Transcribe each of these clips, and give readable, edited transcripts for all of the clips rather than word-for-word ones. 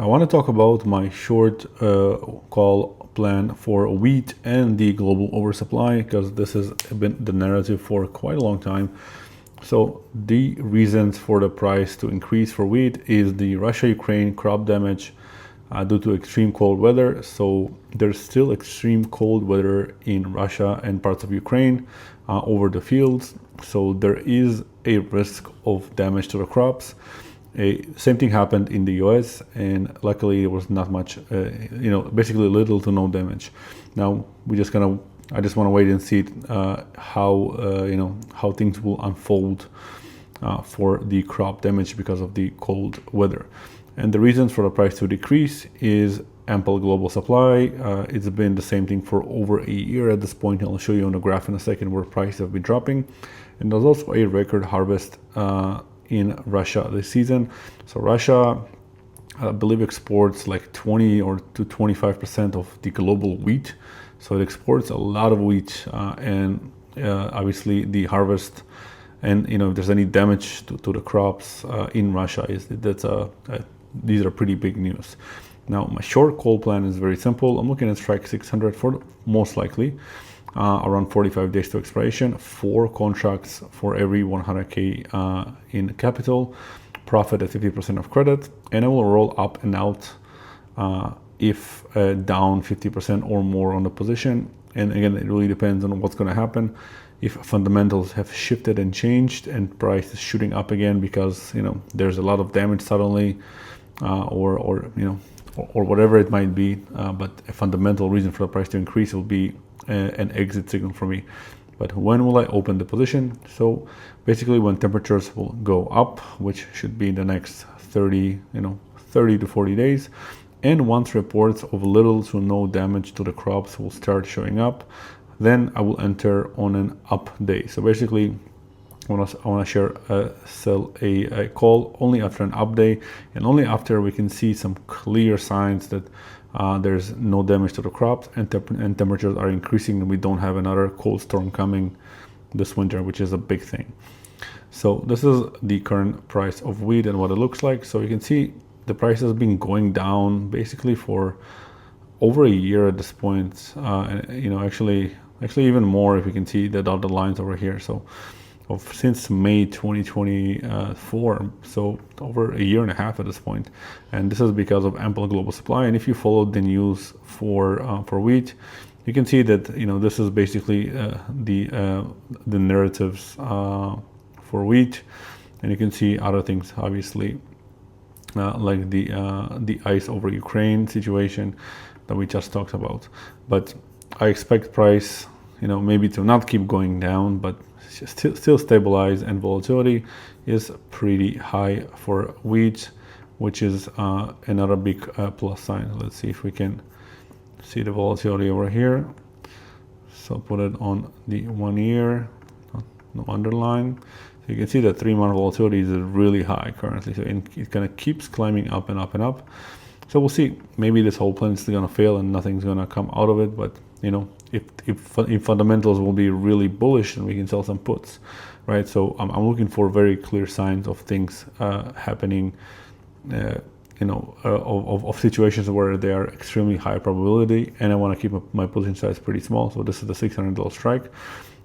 I want to talk about my short call plan for wheat and the global oversupply, because this has been the narrative for quite a long time. So the reasons for the price to increase for wheat is the Russia-Ukraine crop damage due to extreme cold weather. So there's still extreme cold weather in Russia and parts of Ukraine over the fields. So there is a risk of damage to the crops. Same thing happened in the US, and luckily there was not much, basically little to no damage. Now I just want to wait and see how things will unfold for the crop damage because of the cold weather. And the reasons for the price to decrease is ample global supply. It's been the same thing for over a year at this point. I'll show you on the graph in a second where prices have been dropping. And there's also a record harvest in Russia this season. So Russia, I believe, exports like 20 or to 25% of the global wheat. So it exports a lot of wheat, and obviously the harvest, and if there's any damage to the crops in Russia, these are pretty big news. Now my short call plan is very simple. I'm looking at strike 600 for most likely around 45 days to expiration, 4 contracts for every 100k in capital, profit at 50% of credit, and I will roll up and out if down 50% or more on the position. And again, it really depends on what's going to happen. If fundamentals have shifted and changed and price is shooting up again because there's a lot of damage suddenly, or whatever it might be, but a fundamental reason for the price to increase will be an exit signal for me. But when will I open the position? So basically when temperatures will go up, which should be in the next 30 to 40 days, and once reports of little to no damage to the crops will start showing up, then I will enter on an up day. So basically I want to sell a call only after an up day, and only after we can see some clear signs that there's no damage to the crops and temperatures are increasing, and we don't have another cold storm coming this winter, which is a big thing. So this is the current price of wheat and what it looks like. So you can see the price has been going down basically for over a year at this point, actually even more if you can see the dotted lines over here. So since May 2024, so over a year and a half at this point, and this is because of ample global supply. And if you follow the news for wheat, you can see that this is basically the narratives for wheat, and you can see other things obviously like the ice over Ukraine situation that we just talked about. But I expect price maybe to not keep going down, but still stabilize, and volatility is pretty high for wheat, which is another big plus sign. Let's see if we can see the volatility over here. So put it on the 1 year, no underline. So you can see that 3-month volatility is really high currently. So it kind of keeps climbing up and up and up. So we'll see. Maybe this whole plan is going to fail and nothing's going to come out of it. But if fundamentals will be really bullish, then we can sell some puts, right? So I'm looking for very clear signs of things happening, of situations where they are extremely high probability, and I want to keep my position size pretty small. So this is the $600 strike.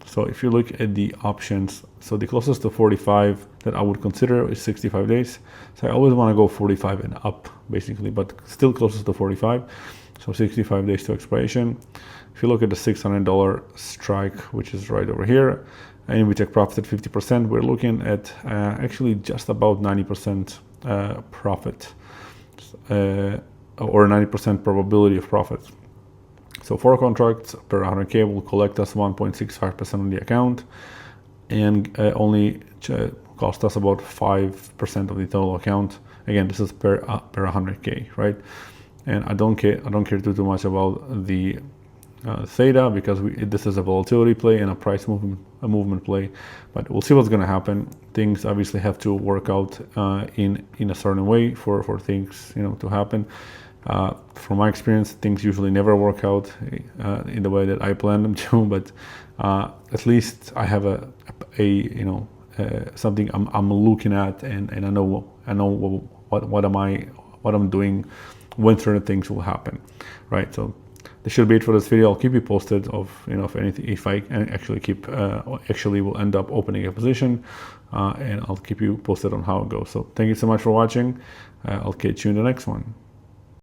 So if you look at the options, so the closest to 45 that I would consider is 65 days. So I always want to go 45 and up basically, but still closest to 45. So 65 days to expiration. If you look at the $600 strike, which is right over here, and we take profit at 50%, we're looking at actually just about 90% profit, or 90% probability of profit. So 4 contracts per 100k will collect us 1.65% on the account, and only cost us about 5% of the total account. Again, this is per 100k, right? And I don't care too much about the theta, because this is a volatility play and a price movement play. But we'll see what's going to happen. Things obviously have to work out in a certain way for things to happen. From my experience, things usually never work out in the way that I plan them to. But at least I have something I'm looking at, and I know what what I'm doing when certain things will happen, right? So this should be it for this video. I'll keep you posted of, if anything, if I actually will end up opening a position, and I'll keep you posted on how it goes. So thank you so much for watching. I'll catch you in the next one.